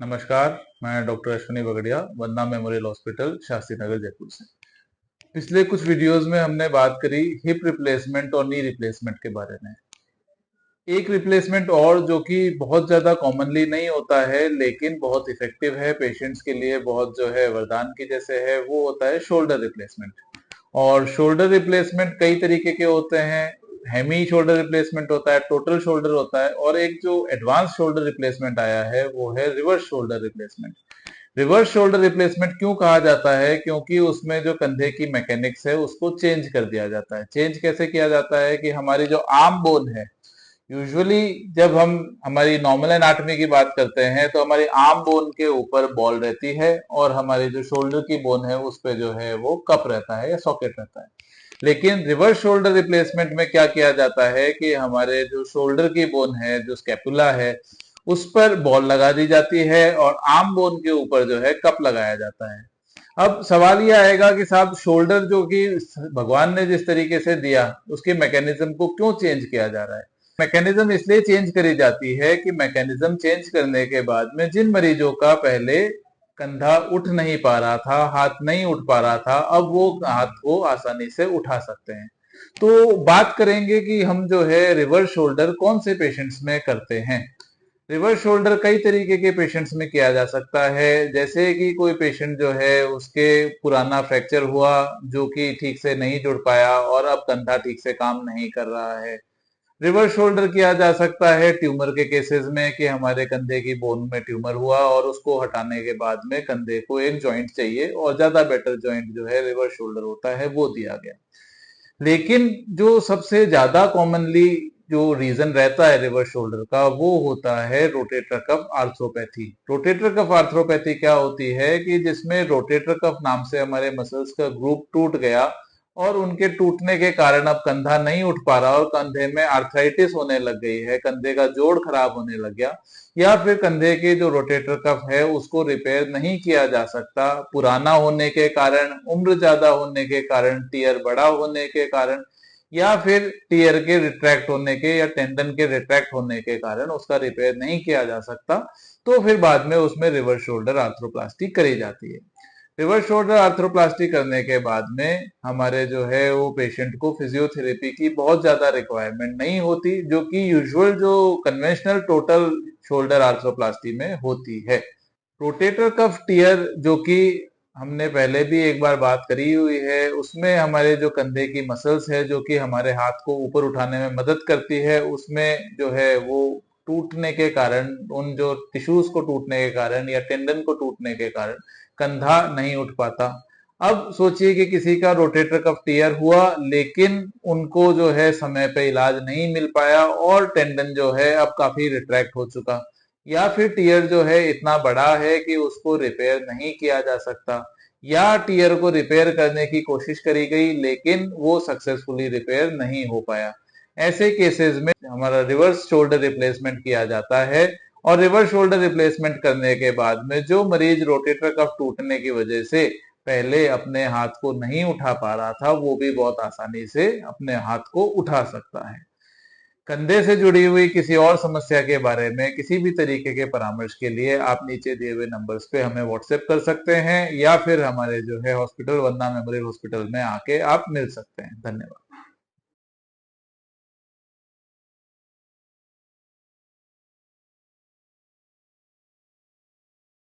नमस्कार, मैं डॉक्टर अश्विनी बगड़िया, वंदना memorial hospital, Shastri Nagar, Jaipur से। पिछले कुछ वीडियोस में हमने बात करी हिप रिप्लेसमेंट और नी रिप्लेसमेंट के बारे में। एक रिप्लेसमेंट और जो कि बहुत ज़्यादा कॉमनली नहीं होता है लेकिन बहुत इफ़ेक्टिव है, पेशेंट्स के लिए बहुत जो है वरदान की जैसे है, वो होता है शोल्डर रिप्लेसमेंट। और शोल्डर रिप्लेसमेंट कई तरीके के होते हैं। हेमी शोल्डर रिप्लेसमेंट होता है, टोटल शोल्डर होता है, और एक जो एडवांस शोल्डर रिप्लेसमेंट आया है वो है reverse shoulder replacement. Reverse shoulder replacement क्यों कहा जाता है? क्योंकि उसमें जो कंधे की मैकेनिक्स है उसको चेंज कर दिया जाता है। चेंज कैसे किया जाता है कि हमारी जो आर्म बोन है, यूजुअली जब हम हमारी नॉर्मल एनाटॉमी की बात करते हैं तो हमारी आर्म बोन के ऊपर बॉल रहती है और हमारी जो शोल्डर की बोन है उस पे जो है वो कप रहता है या सॉकेट रहता है। लेकिन रिवर्स शोल्डर रिप्लेसमेंट में क्या किया जाता है कि हमारे जो शोल्डर की बोन है, जो स्कैपुला है, उस पर बॉल लगा दी जाती है और आर्म बोन के ऊपर जो है कप लगाया जाता है। अब सवाल ये आएगा कि साहब शोल्डर जो कि भगवान ने जिस तरीके से दिया उसके मैकेनिज्म को क्यों चेंज किया जा रहा है? मैकेनिज्म इसलिए चेंज करी जाती है कि मैकेनिज्म चेंज करने के बाद में जिन मरीजों का पहले कंधा उठ नहीं पा रहा था, हाथ नहीं उठ पा रहा था, अब वो हाथ को आसानी से उठा सकते हैं। तो बात करेंगे कि हम जो है रिवर्स शोल्डर कौन से पेशेंट्स में करते हैं। रिवर्स शोल्डर कई तरीके के पेशेंट्स में किया जा सकता है। जैसे कि कोई पेशेंट जो है उसके पुराना फ्रैक्चर हुआ जो कि ठीक से नहीं जुड़ पाया और अब कंधा ठीक से काम नहीं कर रहा है। रिवर्स शोल्डर किया जा सकता है ट्यूमर के केसेस में कि हमारे कंधे की बोन में ट्यूमर हुआ और उसको हटाने के बाद में कंधे को एक जॉइंट चाहिए और ज्यादा बेटर जॉइंट जो है रिवर्स शोल्डर होता है वो दिया गया। लेकिन जो सबसे ज्यादा कॉमनली जो रीजन रहता है रिवर्स शोल्डर का वो होता है rotator cuff arthropathy. Rotator cuff arthropathy क्या होती है कि जिसमें रोटेटर कफ नाम से हमारे मसल्स का ग्रुप टूट गया और उनके टूटने के कारण अब कंधा नहीं उठ पा रहा और कंधे में आर्थराइटिस होने लग गई है, कंधे का जोड़ खराब होने लग गया, या फिर कंधे के जो रोटेटर कफ है उसको रिपेयर नहीं किया जा सकता पुराना होने के कारण, उम्र ज्यादा होने के कारण, टीयर बड़ा होने के कारण, या फिर टीयर के रिट्रैक्ट होने के या टेंडन के रिट्रैक्ट होने के कारण उसका रिपेयर नहीं किया जा सकता। तो फिर बाद में उसमें रिवर्स शोल्डर आर्थ्रोप्लास्टी करी जाती है। रिवर्स शोल्डर आर्थ्रोप्लास्टी करने के बाद में हमारे जो है वो पेशेंट को फिजियोथेरेपी की बहुत ज्यादा रिक्वायरमेंट नहीं होती जो कि यूजुअल जो कन्वेंशनल टोटल शोल्डर आर्थ्रोप्लास्टी में होती है। रोटेटर कफ टीयर जो कि हमने पहले भी एक बार बात करी हुई है, उसमें हमारे जो कंधे की मसल्स है जो कि हमारे हाथ को ऊपर उठाने में मदद करती है, उसमें जो है वो टूटने के कारण, उन जो टिश्यूज को टूटने के कारण या टेंडन को टूटने के कारण कंधा नहीं उठ पाता। अब सोचिए कि किसी का रोटेटर कफ टीयर हुआ लेकिन उनको जो है समय पे इलाज नहीं मिल पाया और टेंडन जो है अब काफी रिट्रैक्ट हो चुका, या फिर टीयर जो है इतना बड़ा है कि उसको रिपेयर नहीं किया जा सकता, या टीयर को रिपेयर करने की कोशिश करी गई लेकिन वो सक्सेसफुली रिपेयर नहीं हो पाया। ऐसे केसेस में हमारा रिवर्स शोल्डर रिप्लेसमेंट किया जाता है। और रिवर्स शोल्डर रिप्लेसमेंट करने के बाद में जो मरीज रोटेटर कफ टूटने की वजह से पहले अपने हाथ को नहीं उठा पा रहा था वो भी बहुत आसानी से अपने हाथ को उठा सकता है। कंधे से जुड़ी हुई किसी और समस्या के बारे में किसी भी तरीके के परामर्श के लिए आप नीचे दिए हुए नंबर्स पे हमें व्हाट्सएप कर सकते हैं या फिर हमारे जो है हॉस्पिटल, वंदना मेमोरियल हॉस्पिटल में आके आप मिल सकते हैं। धन्यवाद।